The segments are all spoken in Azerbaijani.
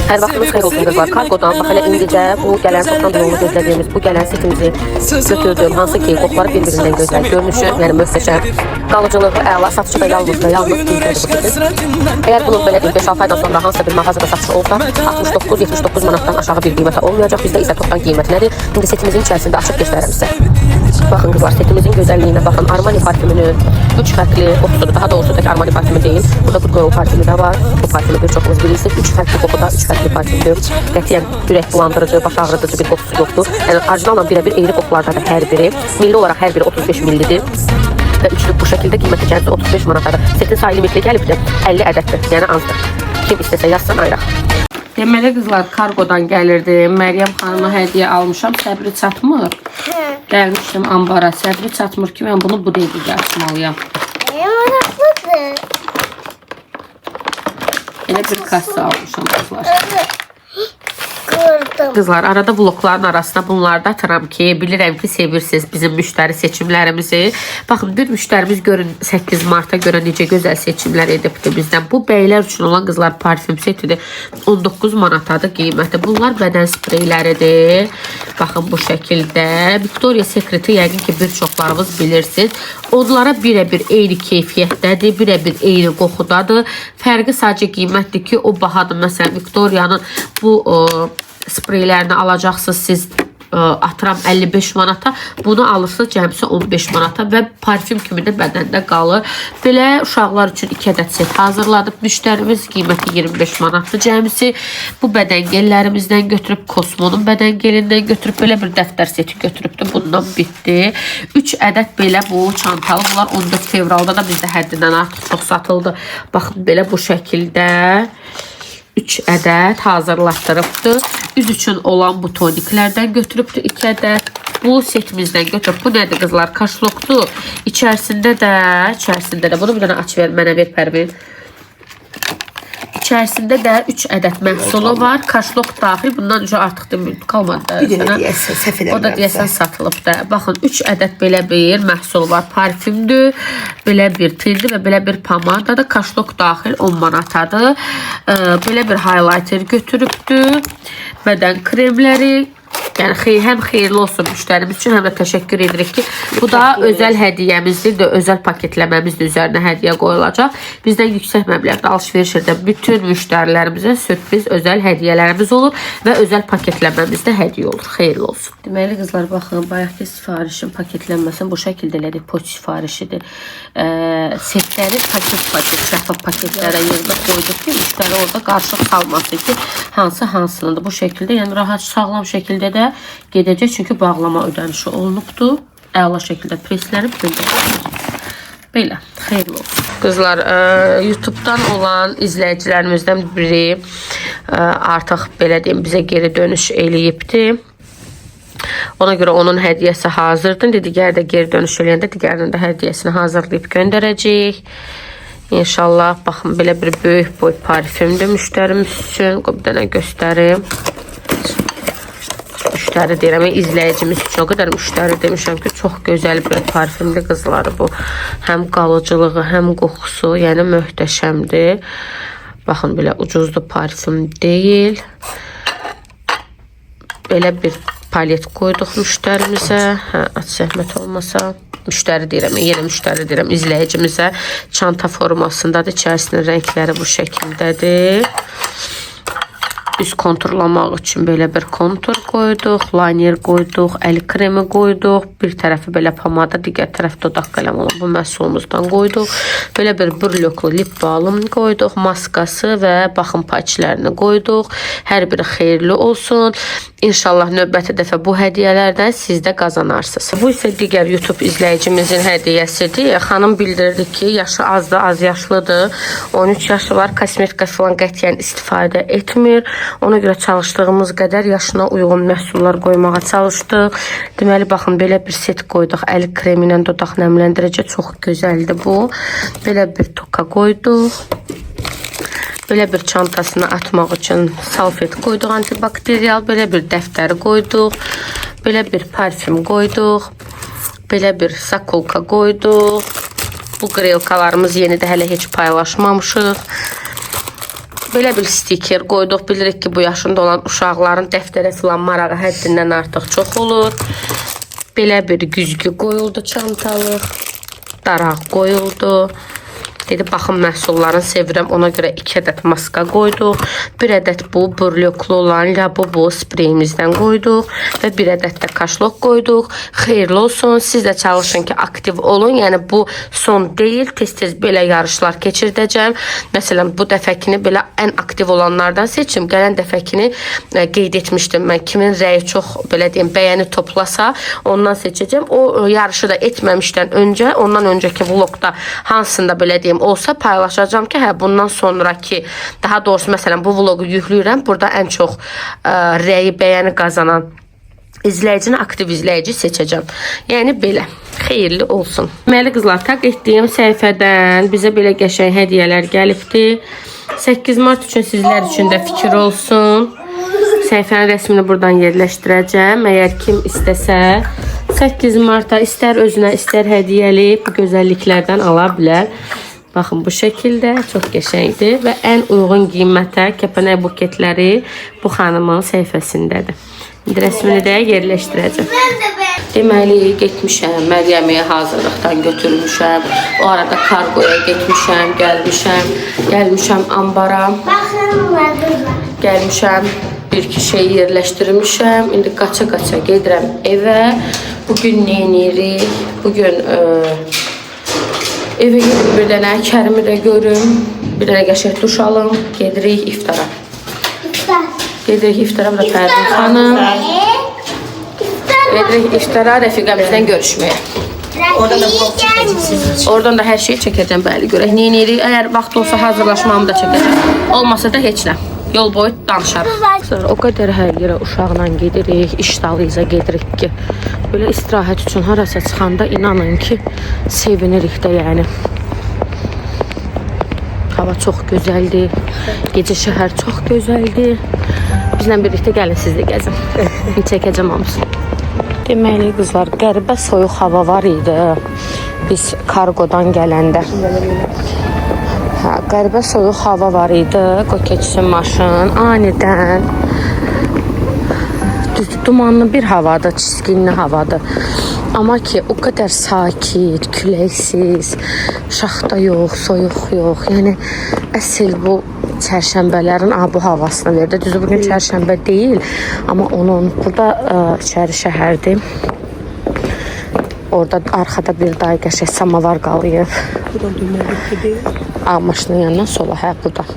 Hər vaxtınız xeyir olsun qızlar. Kargodan bax elə indicə bu gələn çoxdan da yolunu gözlədiyimiz bu gələn setimizi götürdüm. Hansı ki qoxuları bir-birindən gözəl, görünüşü, yəni möhtəşəm, qalıcılığı əla, satışı da yalnız düzdür bu setin. Əgər bunun belə 5-6 aydan sonra hansısa bir mağazada satışı olsa 69-79 manatdan aşağı bir qiymətə olmayacaq. Bizdə isə topdan qiymətləri indi setimizin içərisində açıq göstərəm sizə. Baxın qızlar, setimizin gözəlliyinə baxın. Armani parfümünün 3 fərqli qoxusudur. Daha doğrusu tək Armani parfümü deyil. Burada Good Girl parfümü də var. Bu parfümü bir çoxunuz bilirsiniz. 3 fərqli qoxuda, 3 fərqli parfümdür. Qətiyyən ürək bulandırıcı, baş ağrıdıcı bir qoxusu yoxdur. Yəni orijinalla birə-bir eyni qoxulardadır hər biri. Milli olaraq hər biri 35 millidir. Və üçlük bu şəkildə qiyməti gəlsə 35 manatadır. Setin sayı limitli gəlibdir. 50 ədəddir. Yəni azdır. Kim istəsə yazsın ayraq. Deməli qızlar, kargodan gəlirdi. Məryəm xanıma hədiyyə almışam. Səbri çatmır. Gəlmişdim ambara. Səbri çatmır ki, mən bunu bu dəqiqə açmalıyam. Maraqlıdır. Elə bir kassa almışam qızlar. Gördüm. Qızlar, arada vlogların arasında bunları da atıram ki, bilirəm ki, sevirsiniz bizim müştəri seçimlərimizi. Baxın, bir müştərimiz görün 8 Mart'a görə necə gözəl seçimlər edibdir bizdən. Bu bəylər üçün olan qızlar parfüm setidir. 19 manatadır qiyməti. Bunlar bədən spreyləridir. Baxın bu şəkildə. Victoria Secret'i yəqin ki, bir çoxlarımız bilirsiniz. Onlara birə-bir eyni keyfiyyətdədir, birə-bir eyni qoxudadır. Fərqi sadəcə qiymətdir ki, o bahadır. Məsələn, Victoria'nın bu spreylərini alacaqsınız siz, atıram 55 manata, bunu alırsınız cəmsi 15 manata və parfüm kimi də bədəndə qalır. Belə uşaqlar üçün 2 ədəd set hazırladıq. Müştərimiz qiyməti 25 manatdır cəmsi. Bu bədəngellərimizdən götürüb, Kosmonun bədəngelindən götürüb, belə bir dəftər seti götürübdür. Bundan bitdi. 3 ədəd belə bu çantalı. Bunlar 14 fevralda da bizdə həddindən artıq çox satıldı. Baxın, belə bu şəkildə 3 ədəd hazırlatdırıbdır. Üz üçün olan bu toniklərdən götürübdür 2 ədəd. Bu setimizdən götürüb. Bu nədir qızlar? Kaşlokdur. İçərisində də bunu bir dənə aç ver, mənə ver Pərvin. İçərisində də 3 ədəd məhsulu var. Kaşlok daxil. Bundan önce artıq qalmadı. Bir dənə deyəsən, səhv eləmirəm. O da deyəsən satılıb da. Baxın, 3 ədəd belə bir məhsul var. Parfümdür, belə bir tildir və belə bir pomadadır. Kaşlok daxil 10 manatadır. Belə bir highlighter götürübdür. Bədən kremləri. Yəni həm xeyirli olsun müştərimiz üçün, həm də təşəkkür edirik ki, bu da özəl hədiyyəmizdir də, özəl paketləməmizdir, üzərinə hədiyyə qoyulacaq. Bizdən yüksək məbləğdə alış-veriş edən bütün müştərilərimizə sürpriz özəl hədiyyələrimiz olur və özəl paketləməmiz də hədiyyə olur. Xeyirli olsun. Deməli qızlar, baxın, bayaqki sifarişin paketlənməsin bu şəkildə elədik, poçt sifarişidir. Setləri paket, şəffaf paketlərə yığdıq, qoyduq ki, müştəri orada qarışıq salmasın ki, hansınındır bu şəkildə, yəni rahat, sağlam şəkildə də gedəcək, çünki bağlama ödənişi olunubdur. Əla şəkildə preslənib göndəriləcək. Belə, xeyirli olsun. Qızlar, YouTube'dan olan izləyicilərimizdən biri artıq belə deyim, bizə geri dönüş eləyibdir. Ona görə onun hədiyyəsi hazırdır. Digər də geri dönüş eləyəndə digərinin də hədiyyəsini hazırlayıb göndərəcək. İnşallah, baxın, belə bir böyük boy parfümdür müştərimiz üçün. Bir dənə göstərim. Müştəri deyirəm, izləyicimiz üçün o qədər müştəri demişəm ki, çox gözəl bir parfümdür qızları bu. Həm qalıcılığı, həm qoxusu, yəni möhtəşəmdir. Baxın, belə ucuzlu parfüm deyil. Belə bir palet qoyduq müştərimizə. Aç zəhmət olmasa. Müştəri deyirəm, yenə müştəri deyirəm, izləyicimizə çanta formasındadır. İçərisinin rəngləri bu şəkildədir. Üz konturlamaq üçün belə bir kontur qoyduq, liner qoyduq, əl kremi qoyduq, bir tərəfi belə pomada, digər tərəf dodaq qələm olan bu məhsulumuzdan qoyduq. Belə bir burloklu lip balm qoyduq, maskası və baxım patchlərini qoyduq. Hər biri xeyirli olsun. İnşallah növbəti dəfə bu hədiyyələrdən siz də qazanarsınız. Bu isə digər YouTube izləyicimizin hədiyyəsidir. Xanım bildirdi ki, yaşı azdır, az yaşlıdır. 13 yaşı var, kosmetika falan qətiyyən istifadə etmir. Ona görə çalışdığımız qədər yaşına uyğun məhsullar qoymağa çalışdıq. Deməli, baxın, belə bir set qoyduq. Əl kremi ilə dodaq nəmləndirici, çox gözəldir bu. Belə bir toka qoyduq. Belə bir çantasını atmaq üçün salfet qoyduq, antibakteriyal. Belə bir dəftəri qoyduq. Belə bir parfüm qoyduq. Belə bir sakolka qoyduq. Bu qrelkalarımız yenidə hələ heç paylaşmamışıq. Belə bir stiker qoyduq. Bilirik ki, bu yaşında olan uşaqların dəftərə filan marağı həddindən artıq çox olur. Belə bir güzgü qoyuldu çantalıq. Daraq qoyuldu. Dedi, baxın məhsullarını sevirəm. Ona görə 2 ədəd maska qoyduq. 1 ədəd bu burlöklü olan Labubu spreyimizdən qoyduq. Və 1 ədəd də kaşlok qoyduq. Xeyirli olsun. Siz də çalışın ki, aktiv olun. Yəni, bu son deyil. Tez-tez belə yarışlar keçirdəcəm. Məsələn, bu dəfəkini belə ən aktiv olanlardan seçim. Gələn dəfəkini qeyd etmişdim. Mən kimin rəyi çox, belə deyim, bəyəni toplasa, ondan seçəcəm. O yarışı da etməmişdən öncə, ondan öncəki vlogda hansında belə deyim, olsa paylaşacağım ki, hə, bundan sonraki, daha doğrusu məsələn bu vlogu yükləyirəm. Burada ən çox rəyi, bəyəni qazanan izləyicini, aktiv izləyici seçəcəm. Yəni belə. Xeyirli olsun. Deməli qızlar, taq etdiyim səhifədən bizə belə qəşəng hədiyyələr gəlibdi. 8 mart üçün sizlər üçün də fikir olsun. Səhifənin rəsmini buradan yerləşdirəcəm. Əgər kim istəsə 8 marta istər özünə, istər hədiyyəli bu gözəlliklərdən ala bilər. Baxın, bu şəkildə çox qəşəngdir və ən uyğun qiymətə kəpənək buketləri bu xanımın səhifəsindədir. İndi rəsmini də yerləşdirəcəm. Deməli, getmişəm, Məryəmi hazırlıqdan götürmüşəm. O arada kargoya getmişəm, gəlmişəm ambara. Gəlmişəm, bir-iki şey yerləşdirmişəm. İndi qaça-qaça gedirəm evə. Bugün nə edirik? Bugün evə gedib bir dənə Kərimi də görüm. Bir dənə qəşəng duş alım. Gedirik iftara. Gedirik iftara, bu da Fərdin xanım. Gedirik iftara, rəfiqəmizdən görüşməyə. Oradan da hər şeyi çəkəcəm, bəli, görək. Nə edirik? Əgər vaxt olsa hazırlaşmamı da çəkəcəm. Olmasa da heç nə. Yol boyu danışarıq. O qədər hər yerə uşaqla gedirik, işdalıyıza gedirik ki, böyle istirahət üçün harasa çıxanda inanın ki, sevinirik də yəni. Hava çox gözəldir, gecə şəhər çox gözəldir. Bizlə birlikdə gəlin, siz də gəzin. Çəkəcəm hamısını. Deməli qızlar, qəribə soyuq hava var idi biz kargodan gələndə. Qəribə soyuq hava var idi, keçsin maşın, anidən dumanlı bir havadır, çiskinli havadır. Amma ki, o qədər sakit, küləksiz, şaxta yox, soyuq yox. Yəni, əsl bu çərşənbələrin bu havasını verdi. Düzü, bugün çərşənbə deyil, amma onun burada içəri şəhərdir. Orada arxada bir day qəşəng samavar qalıyıb. Buradan dönərlikdə deyil. Maşının yanından sola, hə, buradan.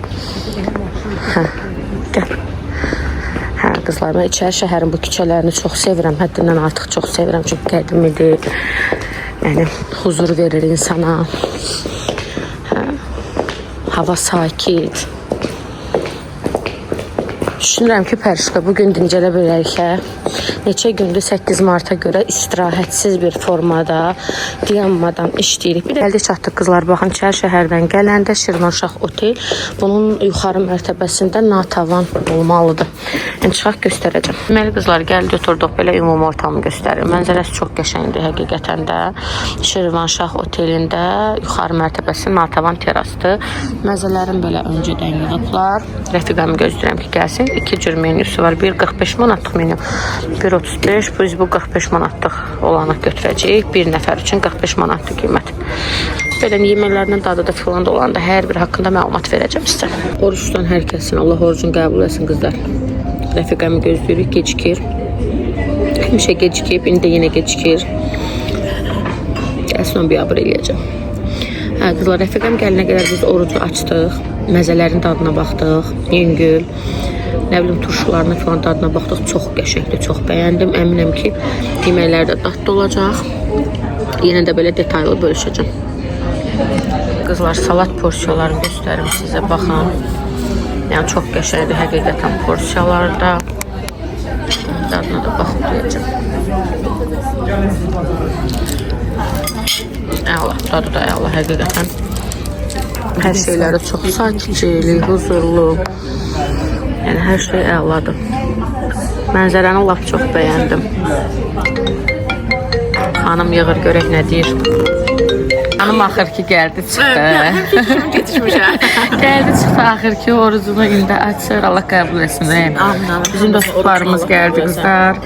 Hə, gəl. Hə, qızlar, mən içəri şəhərin bu küçələrini çox sevirəm. Həddindən artıq çox sevirəm. Çünki qədimidir. Yəni, huzur verir insana. Hə, hava sakit. Düşünürəm ki, Pərişqa, bugün dincələ bilərik, hə? Neçə gündür 8 marta görə istirahətsiz bir formada, dayanmadan işləyirik. Bir də əldə çatdıq qızlar, baxın, şəhərdən gələndə Şirvanşah Otel bunun yuxarı mərtəbəsində natavan olmalıdır. Yəni, çıxaq göstərəcəm. Deməli qızlar, gəldi oturduq, belə ümumi ortamı göstərir. Mənzərəsi çox qəşəngdir həqiqətən də. Şirvanşah Otelində yuxarı mərtəbəsi natavan terasdır. Məzələrin belə öncədən yığıblar. Rəfiqəmi gözləyirəm ki, gəlsin. 2 cür menüsü var. Bir 45 manatlıq menü, 1.35, biz bu 45 manatlıq olanı götürəcəyik. Bir nəfər üçün 45 manatlıq qiymət. Belə yeməklərinin dadı da filan da olanda hər bir haqqında məlumat verəcəm sizə. Oruç tutan hər kəsin Allah orucunu qəbul etsin qızlar. Rəfiqəmi gözləyirik, gecikir. Həmişə gecikib, indi də yenə gecikir. Gəlsin onu bir abır eləyəcəm. Hə, qızlar, rəfiqəm gəlinə qədər biz orucu açdıq. Məzələrin dadına baxdıq, yüngül. Nə bilim, turşularına falan dadına baxdıq. Çox qəşəngdir, çox bəyəndim. Əminəm ki, yeməklər də dadlı olacaq. Yenə də belə detaylı bölüşəcəm. Qızlar, salat porsiyalarını göstərim sizə, baxın. Yəni, çox qəşəngdir həqiqətən porsiyalarda. Dadına da baxıb deyəcəm. Əla, dadı da əla həqiqətən. Hər şeyləri çox sakitcili, huzurlu. Yəni, hər şey əladır. Mənzərəni lap çox bəyəndim. Xanım yığır, görək nə deyir. Hanım axır ki gəldi çıxdı. Kim yetişmişəm. Gəldi çıxdı axır ki orucunu indi açır. Allah qəbul etsin. Amin. Bizim dostlarımız gəldi qızlar.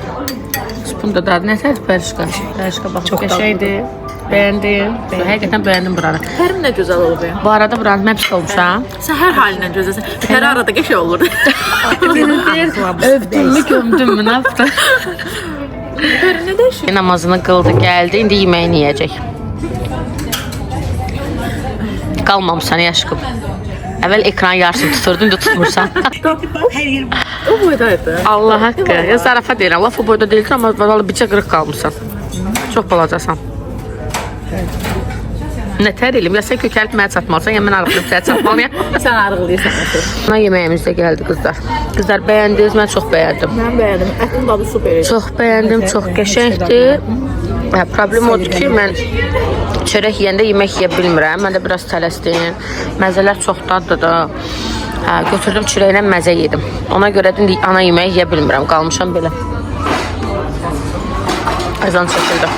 Bunda da nətər pərişqa? Pərişqa bax çox qəşəngdir. Bəyəndim. Həqiqətən bəyəndim buranı. Tərim nə gözəl olub ya. Bu arada buranı mən pis olmuşam. Sən hər halindən gözəlsən. Hər arada qəşəng olur. Övdüm mü, gömdüm mü, nə yaptı? Tərim nə dəyişir? Namazını qıldı, gəldi. İndi yeməyini yeyəcək. Qalmamısan yaşqım. Əvvəl ekran yarısını tuturdun, indi tutmursan. O boydaydı. Allah haqqı. Ya zarafat deyirəm. Laf o boyda deyildir, amma valla bircə qırıq qalmışsan. Çox balacasan. Nətər eləyim? Ya sən kökəlib mənə çatmalısan, ya mən arıqlıb sənə çatmalıyam. Sən arıqlayırsan. Buna yeməyimiz də gəldi qızlar. Qızlar bəyəndiniz, mən çox bəyəndim. Mən bəyəndim. Ətin dadı super. Çox bəyəndim, çox qəşəngdir. Problem odur ki, mən çörək yeyəndə yemək yeyə bilmirəm. Mən də biraz tələsdim. Məzələr çox daddır da. Götürdüm çörəklə məzə yedim. Ona görə də ana yeməyi yeyə bilmirəm. Qalmışam belə. Əzan çəkildi.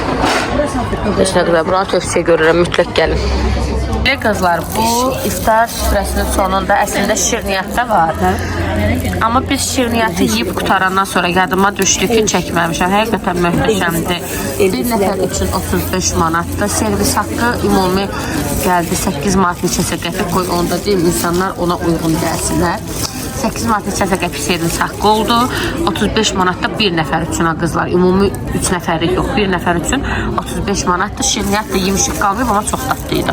Heç nə qədər buranı tövsiyə görürəm, mütləq gəlin. Qızlar, bu iftar süfrəsinin sonunda əslində şirniyyat da var. Amma biz şirniyyatı yeyib qutarandan sonra yadıma düşdü ki, çəkməmişəm. Həqiqətən möhtəşəmdir. Bir nəfər üçün 35 manatdır. Servis haqqı ümumi gəldi 8 manat neçəsə qəpik qoy onda deyim, insanlar ona uyğun gəlsinlər. 8 manat neçəsə qəpik servis haqqı oldu. 35 manatda bir nəfər üçün qızlar. Ümumi 3 nəfərlik yox, bir nəfər üçün 35 manatdır. Şirniyyat da yemişik qalmayıb, amma çox dadlıydı.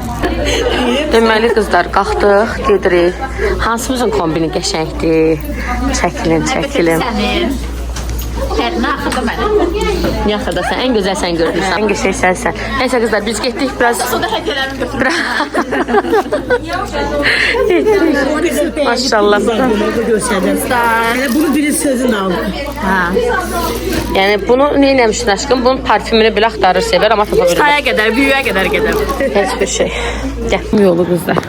Deməli qızlar, qalxdıq, gedirik. Hansımızın kombini qəşəngdir? Çəkilin, çəkilin. Sənin axırda mənim. Yaxıda sən, ən gözəl sən görürsən. Ən qəşəng sənsən. Nəysə qızlar, biz getdik biraz. Sonra hədiyələrimi götürürəm. Maşallah. Bunu biri sözün aldı. Yəni bunu nə eləmişsin aşkım? Bunun parfümünü belə axtarır, sevər, amma tapa bilmir. Kaya qədər, büyüyə qədər gedəm. Heç bir şey. Gəl. Yolu qızlar.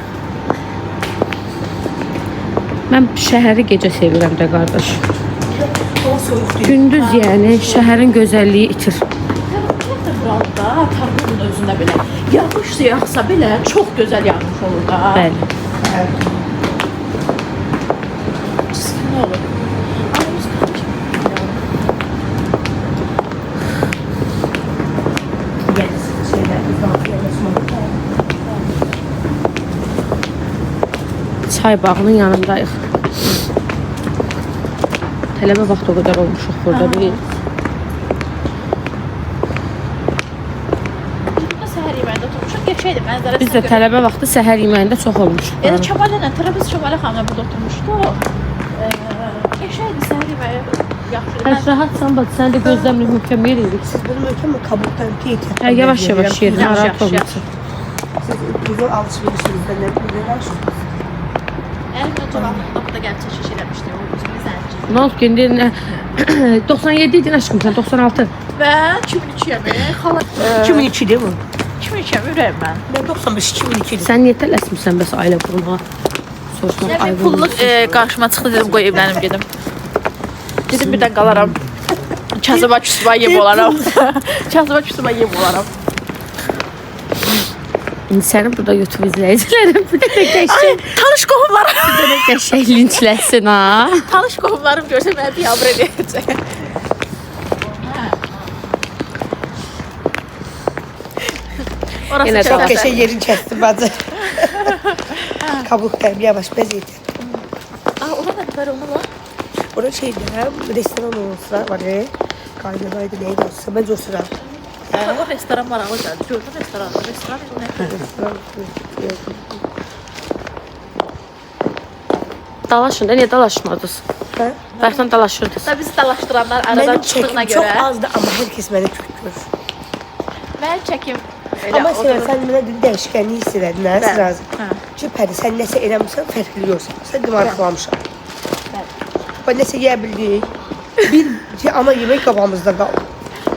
Mən şəhəri gecə sevirəm də qardaş. Gündüz yəni şəhərin gözəlliyi itir. Burada, Tarxanın özündə belə. Yağış yağsa belə çox gözəl yağış olur da. Bəli. Nə olur? Çay bağının yanındayıq. Tələbə vaxt o qədər olmuşuq burada bir. Səhər yeməyində oturmuşuq. Qəşəngdir, mənzərəsi. Biz də tələbə vaxtı səhər yeməyində çox olmuşuq. Yəni Çabalayla, Trabzon Çabalay xanımla burada oturmuşduq. Qəşəngdir, səhər yeməyi yaxşı. Heç rahatsan, bax sən də gözləmlə mükəmməl edirik. Bunu mümkün mü kabuktan piyet? Yavaş yavaş yerin, Yavaş, rahat yavaş, olmasın. Siz bizim alışverişinizde neler şu? Əlimdə Çabalayla gəlib çəkiş eləmişdi. O bizim zəncir. Ne oldu ki, indi 97 idin aşkım, sən 96. Və 2002-yəm. Xala 2002 değil mi? 2002-yəm ürəyim mən. Ben 95 2002 'dim. Sən niyə tələsmirsən bəs ailə qurmağa? Soruşmaq Nə bir ayıb pulluk olmasın. qarşıma çıxdı dedim qoy evlənim gedim. Dedim birdən qalaram. Kasıba küsüba yem olaram. Kasıba küsüba yem olaram. İndi sənin burada YouTube izləyicilərin bir də qəşəng, Tanış qohumlarım. bir də qəşəng linçləsin ha. Tanış qohumlarım görsə mənə biabr edəcək. Orası Yine Çok çok geçe yerin kesti bacı. Kabuktan yavaş bez yeter. Aa, ona da biber onu var. Orada şeydi ha, restoran olsa var ya. Kaynanaydı neydi olsa bence o sıra. O restoran var ağır geldi. Gördün restoranda. Restoran ne? Restoran. Dalaşın da niyə dalaşmadınız? Ha? Bəxtən dalaşırdınız. Da bizi dalaştıranlar aradan Benim çıxdığına çekim çok görə. azdı ama herkes beni çok görür. Mən çəkim. Elə Ama otururum. sen bana değişkenliği hissedin ha, Ben. lazım. Ha. Çünkü peri sen nese eləmişsən fərqliyorsan. Sen dimarıqlamışsan. Ben nese yiyebildik. Bir ama yemek kabağımızda kaldı.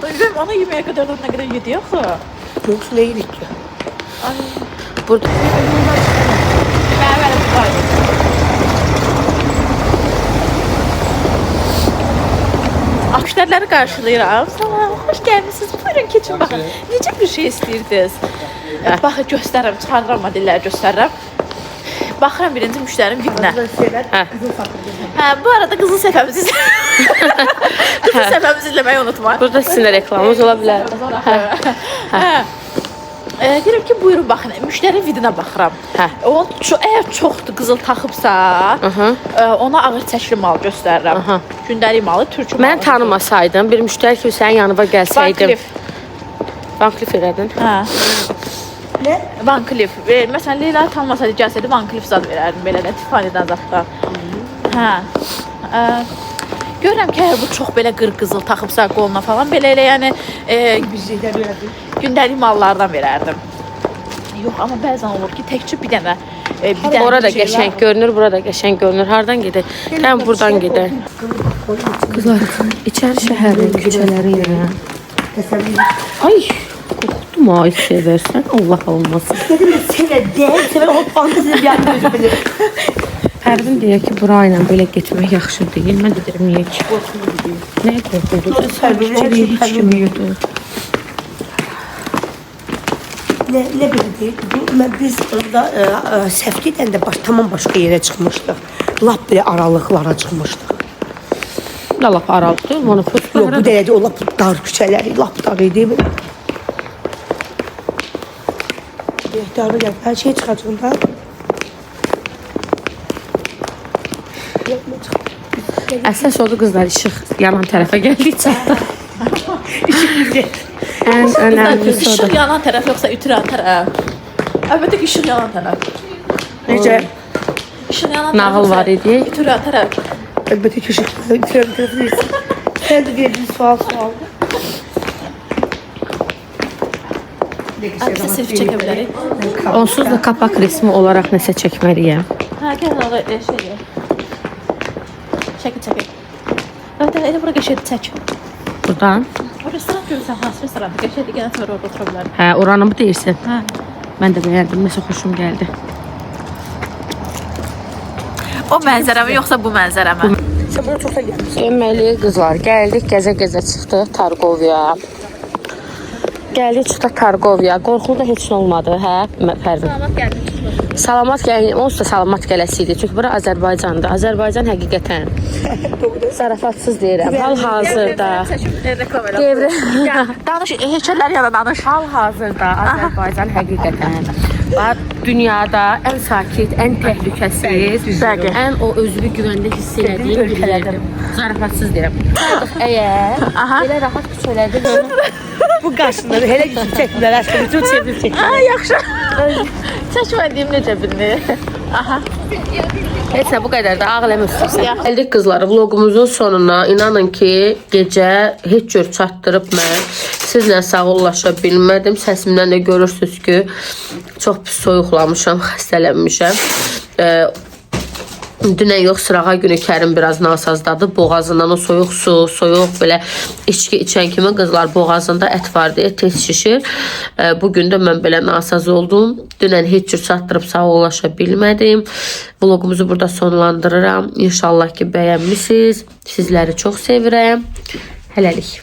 Duyuyorum ana yeməyə qədər nə qədər yedi axı. Yoksa ne yedik ya? Ay. Burada Mən bu var. müştəriləri qarşılayıram. Salam, xoş gəlmisiniz. Buyurun keçin baxın. Necə bir şey istəyirdiniz? Baxın göstərirəm, çıxardıram modelləri göstərirəm. Baxıram birinci müştərim birinə. Hə, bu arada qızıl səhifəmizi qızıl səhifəmizi izləməyi unutmayın. Burada sizin də reklamınız ola bilər. Deyirəm ki, buyurun baxın, müştəri vidinə baxıram. O əgər çoxdur qızıl taxıbsa, ona ağır çəkili mal göstərirəm. Gündəlik malı, türkü malı. Mən tanımasaydım, bir müştəri kimi sənin yanıma gəlsəydim. Van Cleef elədin. Hə. Nə? Van Cleef. Məsələn, Leyla tanımasaydı, gəlsəydi Van Cleef zad verərdim belə də, Tiffany'dən zaddan. Hə. Görürəm ki, bu çox belə qırqızıl taxıbsa qoluna falan, belə elə yəni gündəlik mallardan verərdim. Yox, amma bəzən olur ki, təkcə bir dənə Ora da qəşəng görünür, bura da qəşəng görünür. Hardan gedək? Gəlin buradan gedək. Qızlar, içəri şəhərin küçələri ilə. Ay, qorxdum ay seversən, Allah olmasın. Dedim de sevər, o fantezi bir yer gözükmedi. Hərvin deyək ki, bura ilə belə getmək yaxşı deyil. Mən də deyirəm, niyə ki? Nəyə qorxuldu? Heç kim yoxdur. Ne bildi? Biz orada səhv gedəndə tamam başqa yerə çıxmışdıq. Lap belə aralıqlara çıxmışdıq. Da lap aralıqdır, monopod. Yox, bu dərəcə o lap dar küçələri, lap dar idi. Darı gəl, hər şey çıxacaq da. Əsas oldu qızlar, işıq yanan tərəfə gəldikcə. Ən önəmlisi İşıq odur. yanan tərəf yoxsa ütürən tərəf? Əlbəttə ki, işıq yanan tərəf. Necə? İşıq yanan Nağıl var idi. Ütürən tərəf. Əlbəttə ki, itirəm tərəfiniz. Sən də verdin sual. Bizə selfie çəkə bilərik. Onsuz da kapak resmi olaraq nəsə çəkməliyəm. Hə, gəlin orada şey. Çəkin. Evet, elə bura qəşəngdir, çək. Buradan. O restoran görürsən, hansı restorandır? Qəşəngdir, gələn sonra orada otura bilərik. Hə, oranı mı deyirsən? Hə. Mən də bəyəndim, nəsə xoşum gəldi. O mənzərəmi yoxsa bu mənzərəmi? Sən buna çoxsa gəlmişsin. Deməli qızlar, gəldik, gəzə-gəzə çıxdıq Targovya. Gəldik çıxdıq Targovya. Qorxulu da heç nə olmadı, hə? Pərvin. Salamat gəldin. Salamat gəlin, onsuz da salamat gələsi idi. Çünki bura Azərbaycandır. Azərbaycan həqiqətən zarafatsız deyirəm. Hal-hazırda. Reklam elə. Danış, heykəllər yana danış. Hal-hazırda Azərbaycan həqiqətən dünyada ən sakit, ən təhlükəsiz, ən o özünü güvəndə hiss elədiyi ölkələrdir. Zarafatsız deyirəm. Əgər belə rahat küçələrdə Bu qarşında elə gücü çəkmirlər, əslində bütün çevrim çəkmirlər. Yaxşı. Çəkmədiyim necə bilinir? Aha. Heç nə bu qədər də ağlamışsınız. Gəldik qızlar, vlogumuzun sonuna. İnanın ki, gecə heç cür çatdırıb mən sizlə sağollaşa bilmədim. Səsimdən də görürsünüz ki, çox pis soyuqlamışam, xəstələnmişəm. Dünən yox, sırağa günü Kərim biraz nasazdadı. Boğazından o soyuq su, soyuq belə içki içən kimi qızlar boğazında ət var deyə tez şişir. Bugün də mən belə nasaz oldum. Dünən heç cür çatdırıb sağollaşa bilmədim. Vlogumuzu burada sonlandırıram. İnşallah ki bəyənmişsiniz. Sizləri çox sevirəm. Hələlik.